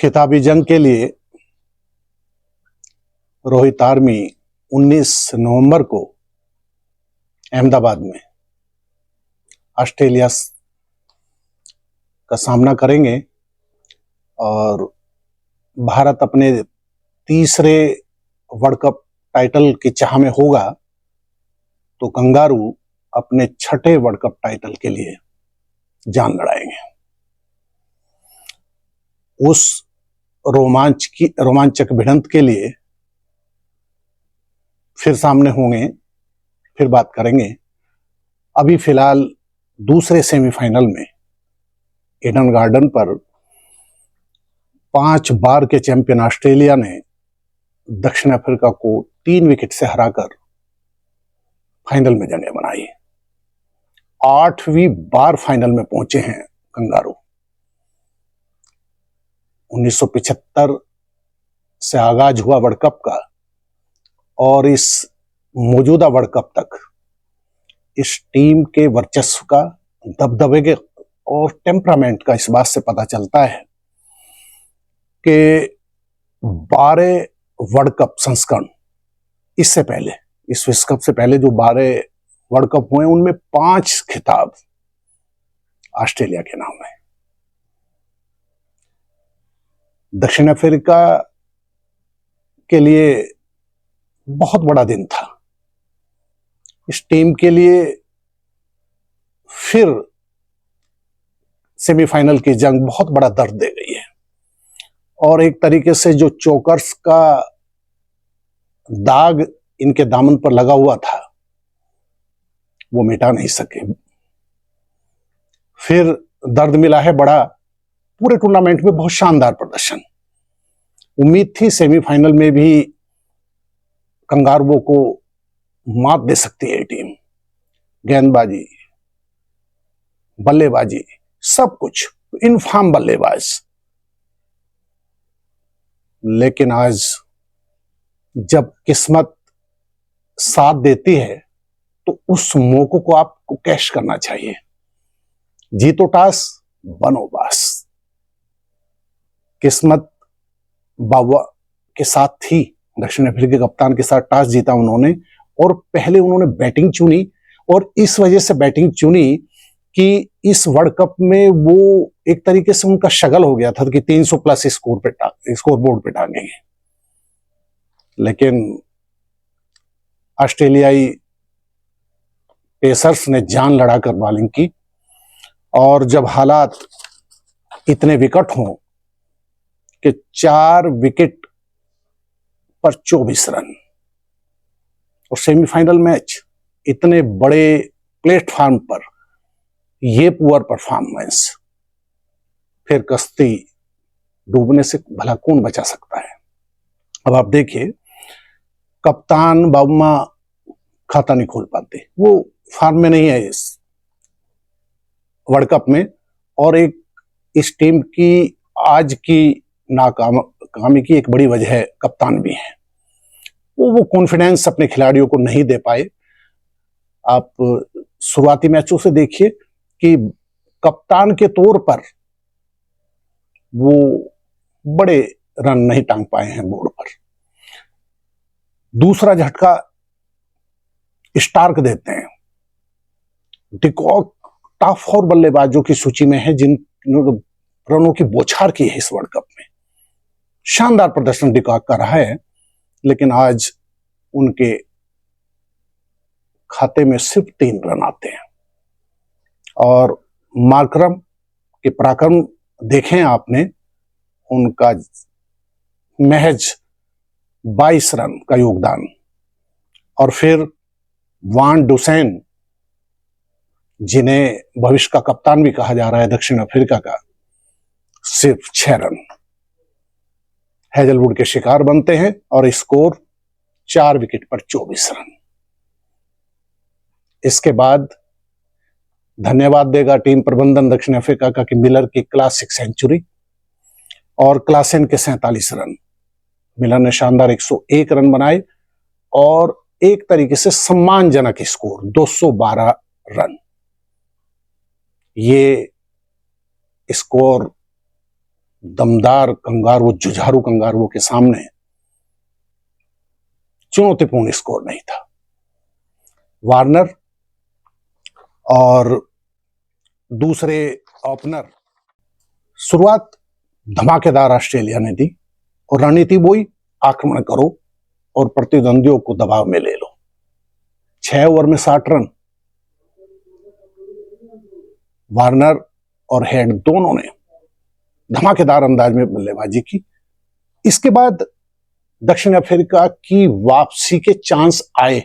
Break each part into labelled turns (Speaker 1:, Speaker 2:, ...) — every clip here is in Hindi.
Speaker 1: खिताबी जंग के लिए रोहित आर्मी 19 नवंबर को अहमदाबाद में ऑस्ट्रेलिया का सामना करेंगे और भारत अपने तीसरे वर्ल्ड कप टाइटल की चाह में होगा तो कंगारू अपने छठे वर्ल्ड कप टाइटल के लिए जान लड़ाएंगे। उस रोमांचक भिड़ंत के लिए फिर सामने होंगे, फिर बात करेंगे। अभी फिलहाल दूसरे सेमीफाइनल में ईडन गार्डन पर 5 बार के चैंपियन ऑस्ट्रेलिया ने दक्षिण अफ्रीका को 3 विकेट से हराकर फाइनल में जगह बनाई। 8वीं बार फाइनल में पहुंचे हैं कंगारू। 1975 से आगाज हुआ वर्ल्ड कप का और इस मौजूदा वर्ल्ड कप तक इस टीम के वर्चस्व का, दबदबे के और टेम्परामेंट का इस बात से पता चलता है कि 12 वर्ल्ड कप संस्करण इससे पहले, इस विश्व कप से पहले जो 12 वर्ल्ड कप हुए उनमें 5 खिताब ऑस्ट्रेलिया के नाम है। दक्षिण अफ्रीका के लिए बहुत बड़ा दिन था। इस टीम के लिए फिर सेमीफाइनल की जंग बहुत बड़ा दर्द दे गई है और एक तरीके से जो चोकर्स का दाग इनके दामन पर लगा हुआ था वो मिटा नहीं सके। फिर दर्द मिला है बड़ा। पूरे टूर्नामेंट में बहुत शानदार प्रदर्शन। उम्मीद थी सेमीफाइनल में भी कंगारुओं को मात दे सकती है टीम। गेंदबाजी, बल्लेबाजी, सब कुछ इनफाम बल्लेबाज। लेकिन आज जब किस्मत साथ देती है तो उस मौके को आपको कैश करना चाहिए। जीतो टॉस, बनो बास। किस्मत बाबा के साथ थी। दक्षिण अफ्रीका के कप्तान के साथ टॉस जीता उन्होंने और पहले उन्होंने बैटिंग चुनी और इस वजह से बैटिंग चुनी कि इस वर्ल्ड कप में वो एक तरीके से उनका शगल हो गया था कि 300 प्लस स्कोर बोर्ड पे टांगेंगे। लेकिन ऑस्ट्रेलियाई पेसर्स ने जान लड़ाकर बॉलिंग की और जब हालात इतने विकट हों कि 4 विकेट पर 24 रन और सेमीफाइनल मैच इतने बड़े प्लेटफॉर्म पर ये पुअर परफॉर्मेंस, फिर कश्ती डूबने से भला कौन बचा सकता है। अब आप देखिए, कप्तान बाबूमा खाता नहीं खोल पाते, वो फॉर्म में नहीं है इस वर्ल्ड कप में और एक इस टीम की आज की नाकामी की एक बड़ी वजह है कप्तान भी है। वो कॉन्फिडेंस अपने खिलाड़ियों को नहीं दे पाए। आप शुरुआती मैचों से देखिए कि कप्तान के तौर पर वो बड़े रन नहीं टांग पाए हैं बोर्ड पर। दूसरा झटका स्टार्क देते हैं। डिकॉक टॉप 4 बल्लेबाजों की सूची में है जिन रनों की बौछार की है इस वर्ल्ड कप में। शानदार प्रदर्शन डिकॉक का रहा है, लेकिन आज उनके खाते में सिर्फ 3 रन आते हैं। और मार्करम के पराक्रम देखें आपने, उनका महज 22 रन का योगदान। और फिर वान डुसेन, जिन्हें भविष्य का कप्तान भी कहा जा रहा है दक्षिण अफ्रीका का, सिर्फ 6 रन। हेजलवुड के शिकार बनते हैं और स्कोर 4 विकेट पर 24 रन। इसके बाद धन्यवाद देगा टीम प्रबंधन दक्षिण अफ्रीका का कि मिलर की क्लासिक सेंचुरी और क्लासेन के 47 रन। मिलर ने शानदार 101 रन बनाए और एक तरीके से सम्मानजनक स्कोर 212 रन। ये स्कोर दमदार कंगारू, जुझारू कंगारुओं के सामने चुनौतीपूर्ण स्कोर नहीं था। वार्नर और दूसरे ओपनर, शुरुआत धमाकेदार ऑस्ट्रेलिया ने दी और रणनीति वही, आक्रमण करो और प्रतिद्वंदियों को दबाव में ले लो। 6 ओवर में 60 रन। वार्नर और हेड दोनों ने धमाकेदार अंदाज में बल्लेबाजी की। इसके बाद दक्षिण अफ्रीका की वापसी के चांस आए।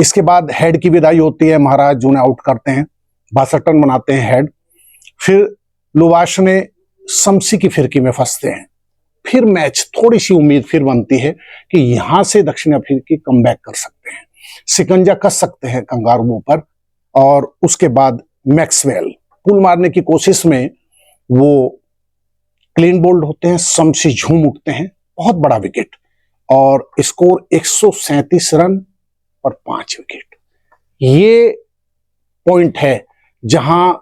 Speaker 1: इसके बाद हेड की विदाई होती है, महाराज उन्हें आउट करते हैं, 62 रन बनाते हैं हेड। फिर लुवाश ने समसी की फिरकी में फंसते हैं। फिर मैच, थोड़ी सी उम्मीद फिर बनती है कि यहां से दक्षिण अफ्रीकी कमबैक कर सकते हैं, शिकंजा कस सकते हैं कंगारुओं पर। और उसके बाद मैक्सवेल पुल मारने की कोशिश में वो क्लीन बोल्ड होते हैं, समसी झूम उठते हैं, बहुत बड़ा विकेट और स्कोर 137 रन और 5 विकेट। ये पॉइंट है जहां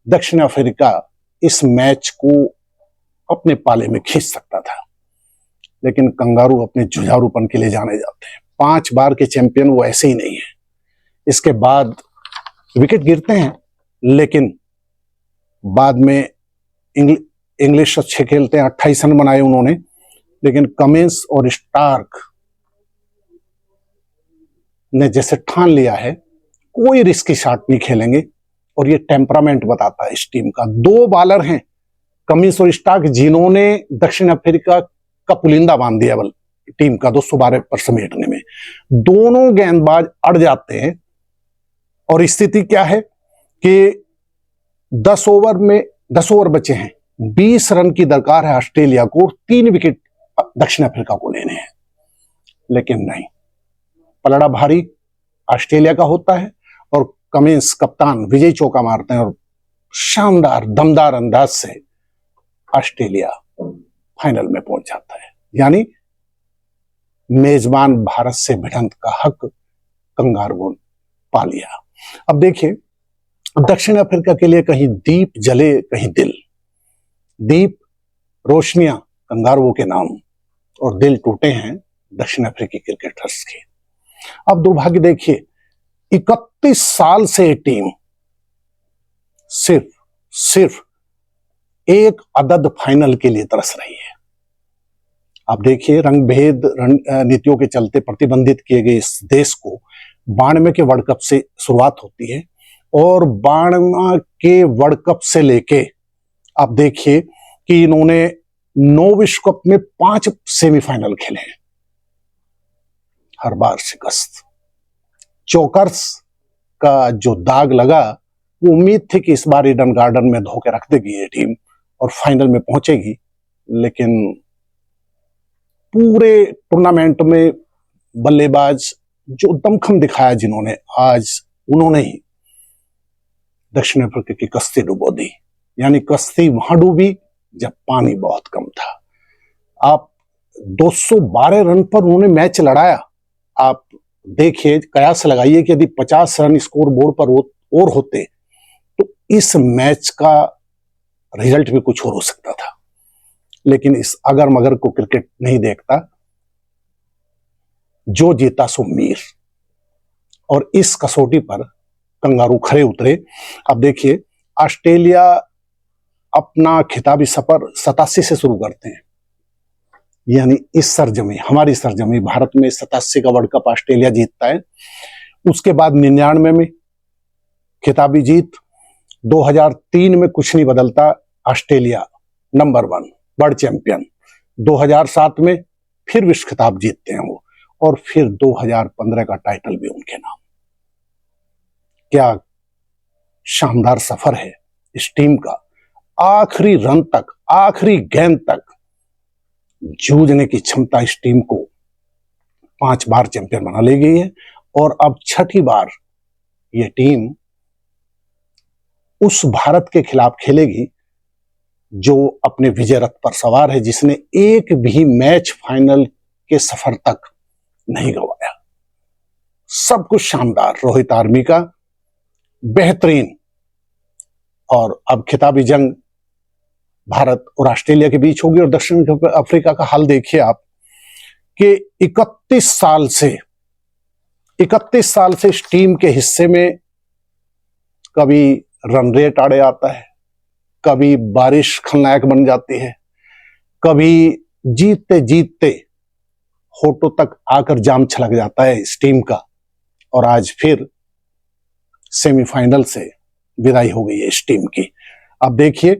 Speaker 1: दक्षिण अफ्रीका इस मैच को अपने पाले में खींच सकता था, लेकिन कंगारू अपने जुझारूपन के लिए जाने जाते हैं। 5 बार के चैंपियन वो ऐसे ही नहीं है। इसके बाद विकेट गिरते हैं, लेकिन बाद में इंग्लिश अच्छे खेलते हैं, 28 रन बनाए उन्होंने, लेकिन कमिंस और स्टार्क ने जैसे ठान लिया है कोई रिस्की शॉट नहीं खेलेंगे। और ये टेम्परामेंट बताता है इस टीम का। 2 बॉलर हैं कमिंस और स्टार्क जिन्होंने दक्षिण अफ्रीका का पुलिंदा बांध दिया टीम का 212 पर समेटने में। दोनों गेंदबाज अड़ जाते हैं और स्थिति क्या है कि 10 ओवर बचे हैं, 20 रन की दरकार है ऑस्ट्रेलिया को, 3 विकेट दक्षिण अफ्रीका को लेने हैं। लेकिन नहीं, पलड़ा भारी ऑस्ट्रेलिया का होता है और कमिंस कप्तान विजय चौका मारते हैं और शानदार दमदार अंदाज से ऑस्ट्रेलिया फाइनल में पहुंच जाता है। यानी मेजबान भारत से भिड़ंत का हक कंगारुओं ने पा लिया। अब देखिए, दक्षिण अफ्रीका के लिए कहीं दीप जले कहीं दिल। दीप रोशनियां कंगारुओं के नाम और दिल टूटे हैं दक्षिण अफ्रीकी क्रिकेटर्स के। अब दुर्भाग्य देखिए, 31 साल से टीम सिर्फ एक अदद फाइनल के लिए तरस रही है। आप देखिए, रंग भेद नीतियों के चलते प्रतिबंधित किए गए इस देश को 92 के वर्ल्ड कप से शुरुआत होती है और 92 के वर्ल्ड कप से लेके आप देखिए कि इन्होंने 9 विश्व कप में 5 सेमीफाइनल खेले हैं, हर बार शिकस्त। चोकर्स का जो दाग लगा, वो उम्मीद थी कि इस बार ईडन गार्डन में धोखे रख देगी ये टीम और फाइनल में पहुंचेगी, लेकिन पूरे टूर्नामेंट में बल्लेबाज जो दमखम दिखाया जिन्होंने, आज उन्होंने ही दक्षिण अफ्रीका की कश्ती डुबो दी। यानी कश्ती वहां डूबी जब पानी बहुत कम था। आप 212 रन पर उन्होंने मैच लड़ाया। आप देखिए, कयास लगाइए कि यदि 50 रन स्कोर बोर्ड पर और होते तो इस मैच का रिजल्ट भी कुछ और हो सकता था। लेकिन इस अगर मगर को क्रिकेट नहीं देखता, जो जीता सो मीर। और इस कसौटी पर कंगारू खरे उतरे। अब देखिए, ऑस्ट्रेलिया अपना खिताबी सफर 87 से शुरू करते हैं। यानी इस सरजमी, हमारी सरजमी भारत में 87 का वर्ल्ड कप ऑस्ट्रेलिया जीतता है। उसके बाद 99 में खिताबी जीत, 2003 में कुछ नहीं बदलता, ऑस्ट्रेलिया नंबर 1 वर्ल्ड चैंपियन। 2007 में फिर विश्व खिताब जीतते हैं वो, और फिर 2015 का टाइटल भी उनके नाम। क्या शानदार सफर है इस टीम का। आखिरी रन तक, आखिरी गेंद तक जूझने की क्षमता इस टीम को 5 बार चैंपियन बना ले गई है। और अब 6ठी बार यह टीम उस भारत के खिलाफ खेलेगी जो अपने विजय रथ पर सवार है, जिसने एक भी मैच फाइनल के सफर तक नहीं गंवाया। सब कुछ शानदार, रोहित आर्मी का बेहतरीन। और अब खिताबी जंग भारत और ऑस्ट्रेलिया के बीच होगी। और दक्षिण अफ्रीका का हाल देखिए आप कि 31 साल से इस टीम के हिस्से में कभी रन रेट आड़े आता है, कभी बारिश खलनायक बन जाती है, कभी जीतते जीतते होठों तक आकर जाम छलक जाता है इस टीम का। और आज फिर सेमीफाइनल से विदाई हो गई है इस टीम की। अब देखिए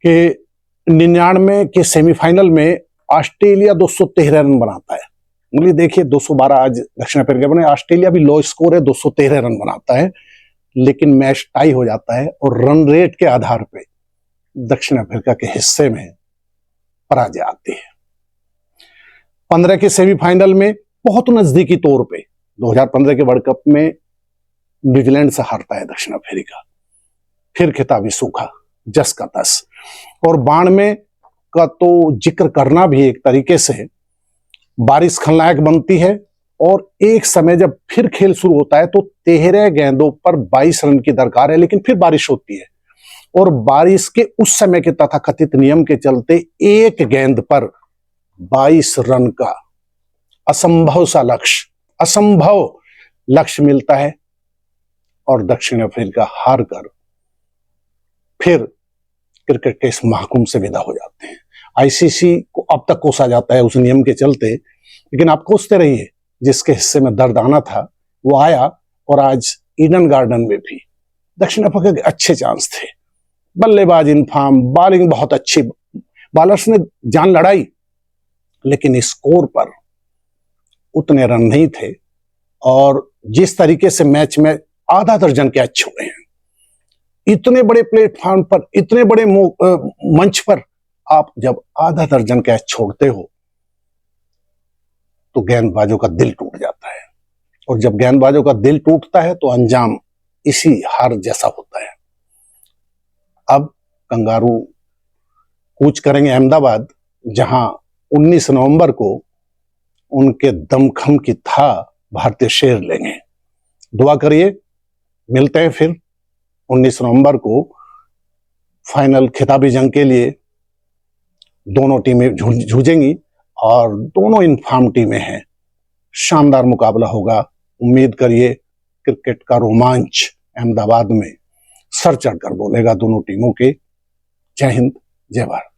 Speaker 1: कि 99 के सेमीफाइनल में ऑस्ट्रेलिया 213 रन बनाता है। मतलब देखिए 212 आज दक्षिण अफ्रीका बने, ऑस्ट्रेलिया भी लो स्कोर है, 213 रन बनाता है, लेकिन मैच टाई हो जाता है और रन रेट के आधार पे दक्षिण अफ्रीका के हिस्से में पराजय आती है। 15 के सेमीफाइनल में बहुत नजदीकी तौर पे 2015 के वर्ल्ड कप में न्यूजीलैंड से हारता है दक्षिण अफ्रीका, फिर खिताबी सूखा जस का तस। और 92 का तो जिक्र करना भी एक तरीके से, बारिश खलनायक बनती है और एक समय जब फिर खेल शुरू होता है तो 13 गेंदों पर 22 रन की दरकार है, लेकिन फिर बारिश होती है और बारिश के उस समय के तथाकथित नियम के चलते एक गेंद पर 22 रन का असंभव लक्ष्य मिलता है और दक्षिण अफ्रीका हार कर फिर क्रिकेट के इस महाकुंभ से विदा हो जाते हैं। आईसीसी को अब तक कोसा जाता है उस नियम के चलते, लेकिन आप कोसते रहिए, जिसके हिस्से में दर्द आना था वो आया। और आज ईडन गार्डन में भी दक्षिण अफ्रीका के अच्छे चांस थे, बल्लेबाज इनफार्म, बॉलिंग बहुत अच्छी, बॉलर्स ने जान लड़ाई, लेकिन स्कोर पर उतने रन नहीं थे। और जिस तरीके से मैच में आधा दर्जन कैच हुए हैं, इतने बड़े प्लेटफॉर्म पर, इतने बड़े मंच पर आप जब आधा दर्जन कैच छोड़ते हो तो गेंदबाजों का दिल टूट जाता है, और जब गेंदबाजों का दिल टूटता है तो अंजाम इसी हार जैसा होता है। अब कंगारू कूच करेंगे अहमदाबाद, जहां 19 नवंबर को उनके दमखम की था भारतीय शेर लेंगे। दुआ करिए, मिलते हैं फिर 19 नवंबर को फाइनल खिताबी जंग के लिए। दोनों टीमें जूझेंगी और दोनों इनफॉर्म टीमें हैं, शानदार मुकाबला होगा। उम्मीद करिए क्रिकेट का रोमांच अहमदाबाद में सर चढ़कर बोलेगा दोनों टीमों के। जय हिंद, जय भारत।